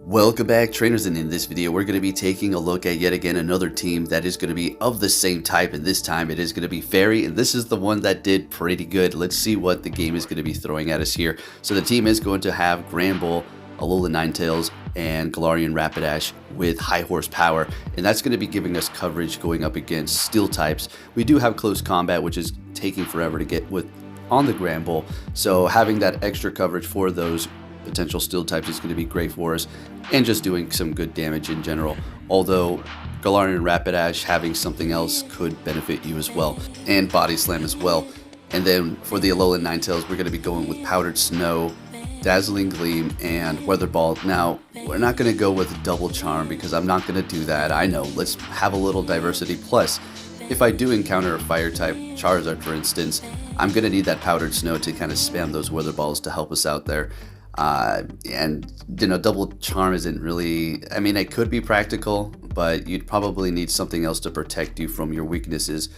Welcome back, trainers, and in this video we're going to be taking a look at yet again another team that is going to be of the same type, and this time it is going to be Fairy, and this is the one that did pretty good. Let's see what the game is going to be throwing at us here. So the team is going to have Granbull, Alola Ninetales, and Galarian Rapidash with high horsepower, and that's going to be giving us coverage going up against steel types. We do have close combat, which is taking forever to get with on the Granbull, so having that extra coverage for those potential steel types is going to be great for us, and just doing some good damage in general. Although Galarian Rapidash having something else could benefit you as well, and Body Slam as well. And then for the Alola Ninetales, we're going to be going with Powdered Snow, Dazzling Gleam, and Weather Ball. Now, we're not going to go with Double Charm because I'm not going to do that. I know, let's have a little diversity. Plus, if I do encounter a fire type Charizard, for instance, I'm going to need that Powdered Snow to kind of spam those Weather Balls to help us out there. And you know, Double Charm isn't really, I mean, it could be practical, but you'd probably need something else to protect you from your weaknesses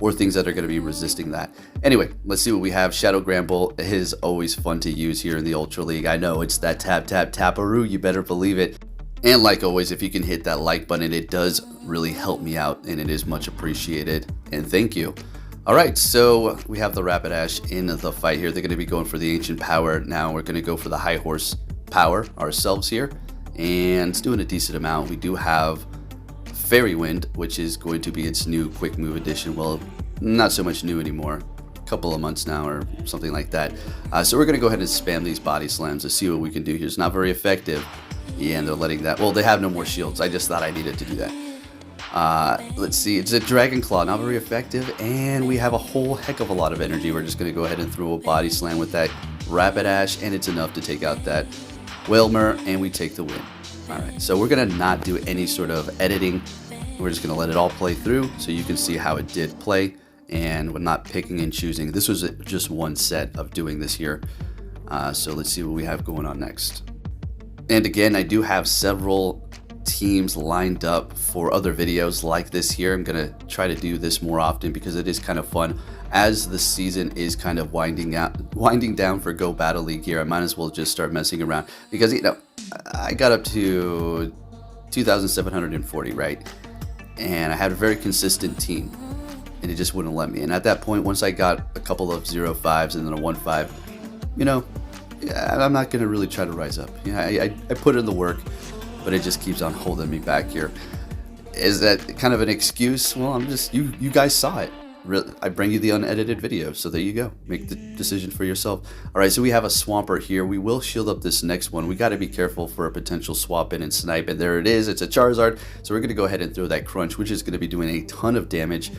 or things that are going to be resisting that. Anyway, let's see what we have. Shadow Granbull is always fun to use here in the Ultra League. I know, it's that tap tap taparoo, you better believe it. And like always, if you can hit that like button, it does really help me out, and it is much appreciated, and thank you. Alright, so we have the Rapidash in the fight here. They're going to be going for the Ancient Power. Now we're going to go for the High Horse Power ourselves here, and it's doing a decent amount. We do have Fairy Wind, which is going to be its new quick move addition. Well, not so much new anymore. A couple of months now or something like that. So we're going to go ahead and spam these Body Slams to see what we can do here. It's not very effective. Yeah, and they're letting that... Well, they have no more shields. I just thought I needed to do that. Let's see, it's a Dragon Claw, not very effective, and we have a whole heck of a lot of energy. We're just going to go ahead and throw a Body Slam with that Rapidash, and it's enough to take out that Wailmer, and we take the win. Alright, so we're going to not do any sort of editing. We're just going to let it all play through so you can see how it did play, and we're not picking and choosing. This was just one set of doing this here. So let's see what we have going on next. And again, I do have several teams lined up for other videos like this here. I'm gonna try to do this more often because it is kind of fun as the season is kind of winding down for Go Battle League here. I might as well just start messing around because, you know, I got up to 2,740, right? And I had a very consistent team, and it just wouldn't let me. And at that point, once I got a couple of 0-5s and then a 1-5, you know, I'm not gonna really try to rise up. You know, I put in the work, but it just keeps on holding me back here. Is that kind of an excuse? Well, I'm just, you guys saw it. I bring you the unedited video, so there you go. Make the decision for yourself. All right, so we have a Swampert here. We will shield up this next one. We got to be careful for a potential swap in and snipe, and there it is. It's a Charizard, so we're going to go ahead and throw that Crunch, which is going to be doing a ton of damage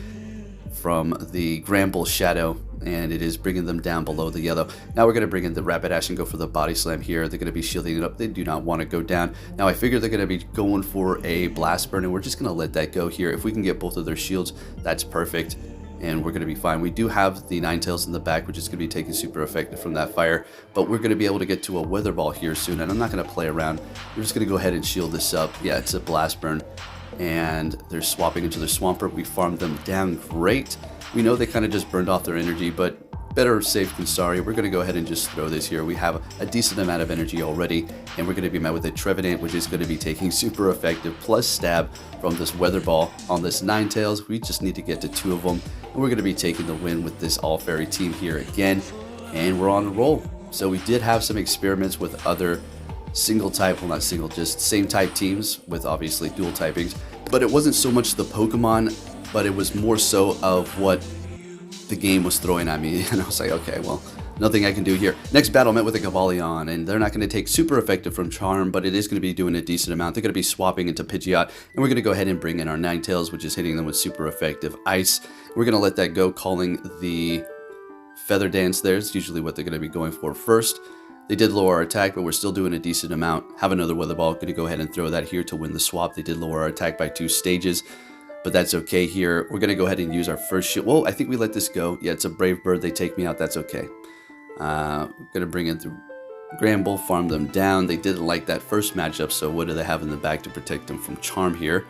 from the Granbull Shadow, and it is bringing them down below the yellow. Now we're going to bring in the Rapidash and go for the Body Slam here. They're going to be shielding it up. They do not want to go down. Now I figure they're going to be going for a Blast Burn, and we're just going to let that go here. If we can get both of their shields, that's perfect, and we're going to be fine. We do have the Ninetales in the back, which is going to be taking super effective from that fire, but we're going to be able to get to a Weather Ball here soon, and I'm not going to play around. We're just going to go ahead and shield this up. Yeah, it's a Blast Burn, and they're swapping into their Swampert. We farmed them down great. We know they kind of just burned off their energy, but better safe than sorry. We're going to go ahead and just throw this here. We have a decent amount of energy already, and we're going to be met with a Trevenant, which is going to be taking super effective plus stab from this Weather Ball on this Ninetales. We just need to get to 2 of them, and we're going to be taking the win with this All Fairy team here again, and we're on a roll. So we did have some experiments with other single type, well, not single, just same type teams with obviously dual typings, but it wasn't so much the Pokemon, but it was more so of what the game was throwing at me, and I was like, okay, well, nothing I can do here. Next battle met with a Cavalion, and they're not going to take super effective from Charm, but it is going to be doing a decent amount. They're going to be swapping into Pidgeot, and we're going to go ahead and bring in our Ninetales, which is hitting them with super effective Ice. We're going to let that go, calling the Feather Dance there. It's usually what they're going to be going for first. They did lower our attack, but we're still doing a decent amount. Have another Weather Ball. Going to go ahead and throw that here to win the swap. They did lower our attack by 2 stages. But that's okay here. We're going to go ahead and use our first shield. Well, I think we let this go. Yeah, it's a Brave Bird. They take me out. That's okay. Going to bring in the Granbull, farm them down. They didn't like that first matchup, so what do they have in the back to protect them from Charm here?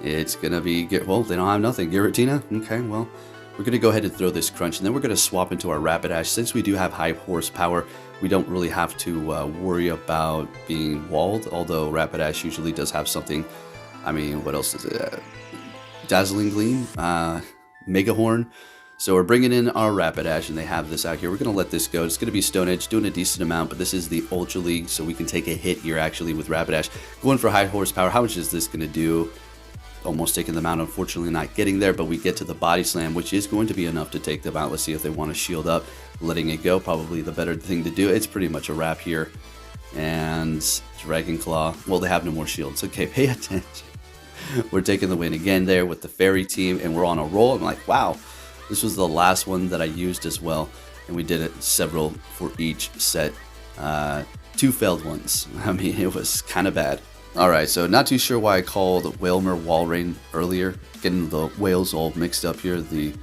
It's going to be... Well, they don't have nothing. Giratina? Okay, well, we're going to go ahead and throw this Crunch, and then we're going to swap into our Rapidash. Since we do have high horsepower, we don't really have to worry about being walled, although Rapidash usually does have something. I mean, what else is it? Dazzling Gleam, Mega Horn. So we're bringing in our Rapidash, and they have this out here. We're going to let this go. It's going to be Stone Edge, doing a decent amount, but this is the Ultra League, so we can take a hit here, actually, with Rapidash. Going for high horsepower. How much is this going to do? Almost taking them out, unfortunately not getting there, but we get to the Body Slam, which is going to be enough to take them out. Let's see if they want to shield up. Letting it go, probably the better thing to do. It's pretty much a wrap here. And Dragon Claw. Well, they have no more shields. Okay, pay attention. We're taking the win again there with the Fairy team, and we're on a roll. I'm like, wow. This was the last one that I used as well, and we did it several for each set. 2 failed ones. I mean, it was kind of bad. Alright, so not too sure why I called Whalmer Walrein earlier. Getting the whales all mixed up here, the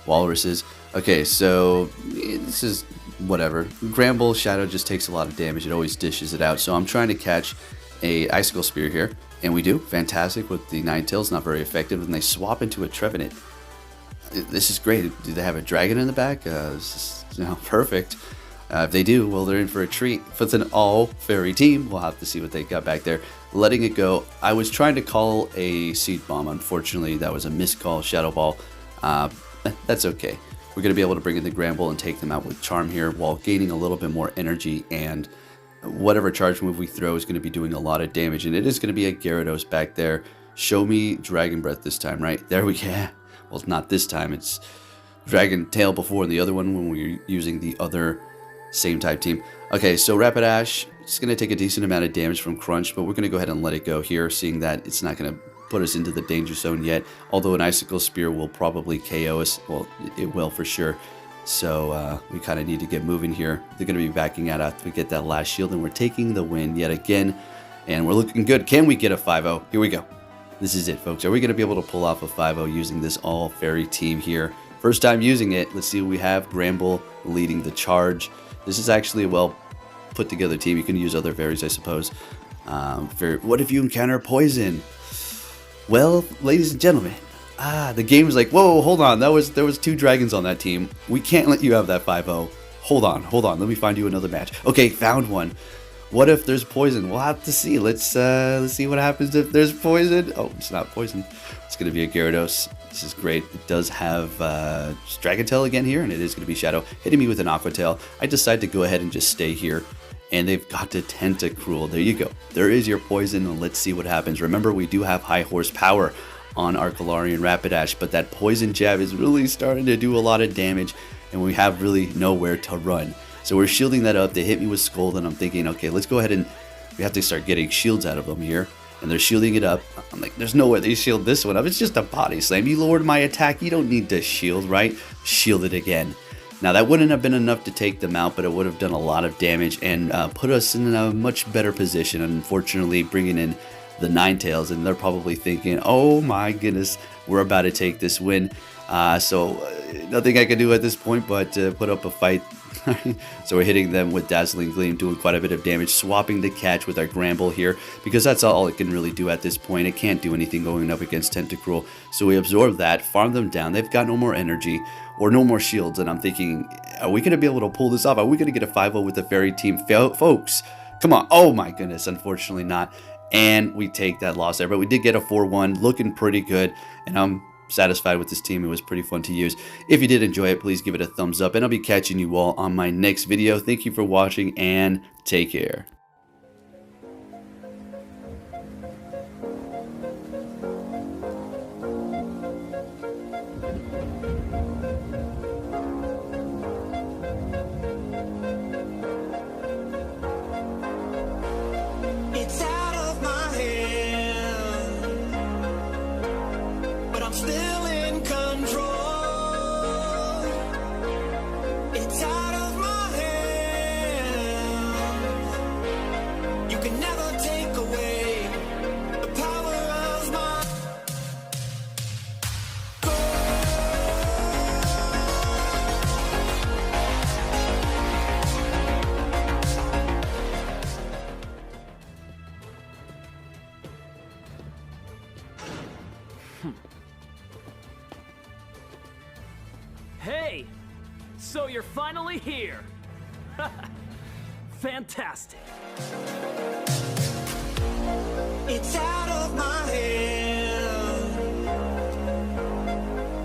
walruses. Okay, so this is whatever. Gramble Shadow just takes a lot of damage. It always dishes it out. So I'm trying to catch a Icicle Spear here, and we do. Fantastic with the Ninetales, not very effective, and they swap into a Trevenant. This is great. Do they have a dragon in the back? This is, perfect. If they do, well, they're in for a treat. If it's an all-fairy team, we'll have to see what they got back there. Letting it go. I was trying to call a Seed Bomb. Unfortunately, that was a missed call. Shadow Ball. That's okay. We're going to be able to bring in the Gramble and take them out with Charm here while gaining a little bit more energy, and whatever charge move we throw is going to be doing a lot of damage, and it is going to be a Gyarados back there. Show me Dragon Breath this time, right? There we go. Well, it's not this time. It's Dragon Tail before, and the other one when we were using the other same type team. Okay, so Rapidash is going to take a decent amount of damage from Crunch, but we're going to go ahead and let it go here, seeing that it's not going to put us into the danger zone yet. Although an Icicle Spear will probably KO us. Well, it will for sure. So we kind of need to get moving here. They're going to be backing out after we get that last shield, and we're taking the win yet again. And we're looking good. Can we get a 5-0? Here we go. This is it, folks. Are we going to be able to pull off a 5-0 using this all-fairy team here? First time using it. Let's see what we have. Gramble leading the charge. This is actually a well put together team. You can use other fairies, I suppose. What if you encounter poison? Well, ladies and gentlemen, the game is like, whoa, hold on. There was 2 dragons on that team. We can't let you have that 5-0. Hold on. Let me find you another match. Okay, found one. What if there's poison? We'll have to see. Let's see what happens if there's poison. Oh, it's not poison. It's going to be a Gyarados. This is great. It does have Dragon Tail again here, and it is going to be Shadow. Hitting me with an Aqua Tail. I decide to go ahead and just stay here. And they've got to Tentacruel. There you go. There is your poison, and let's see what happens. Remember, we do have high horsepower on our Galarian Rapidash, but that poison jab is really starting to do a lot of damage, and we have really nowhere to run. So we're shielding that up. They hit me with Scold, and I'm thinking, okay, let's go ahead and we have to start getting shields out of them here. And they're shielding it up. I'm like, there's no way they shield this one up. It's just a Body Slam. You lowered my attack. You don't need to shield, right? Shield it again. Now, that wouldn't have been enough to take them out, but it would have done a lot of damage and put us in a much better position. Unfortunately, bringing in the Ninetales, and they're probably thinking, oh my goodness, we're about to take this win. So nothing I can do at this point but put up a fight. So we're hitting them with Dazzling Gleam, doing quite a bit of damage, swapping the catch with our Gramble here, because that's all it can really do at this point. It can't do anything going up against Tentacruel. So we absorb that, farm them down. They've got no more energy or no more shields, and I'm thinking, are we going to be able to pull this off? Are we going to get a 5-0 with the Fairy team? Folks, come on. Oh my goodness, unfortunately not. And we take that loss there, but we did get a 4-1, looking pretty good, and I'm satisfied with this team. It was pretty fun to use. If you did enjoy it, please give it a thumbs up, and I'll be catching you all on my next video. Thank you for watching, and take care. It's out of my hand, but I'm still in control. It's out of my hand. You can never take away the power of my Hey! So you're finally here! fantastic. It's out of my hand,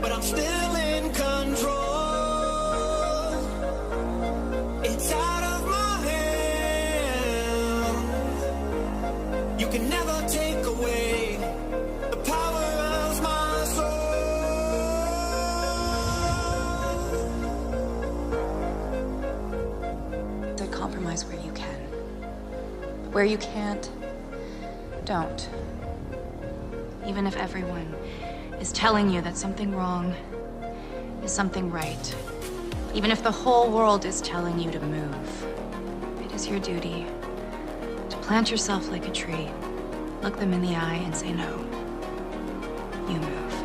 but I'm still in control. It's out of my hand. You can never take away the power of my soul. So compromise where you can. Where you can't, don't. Even if everyone is telling you that something wrong is something right. Even if the whole world is telling you to move. It is your duty to plant yourself like a tree, look them in the eye and say no. You move.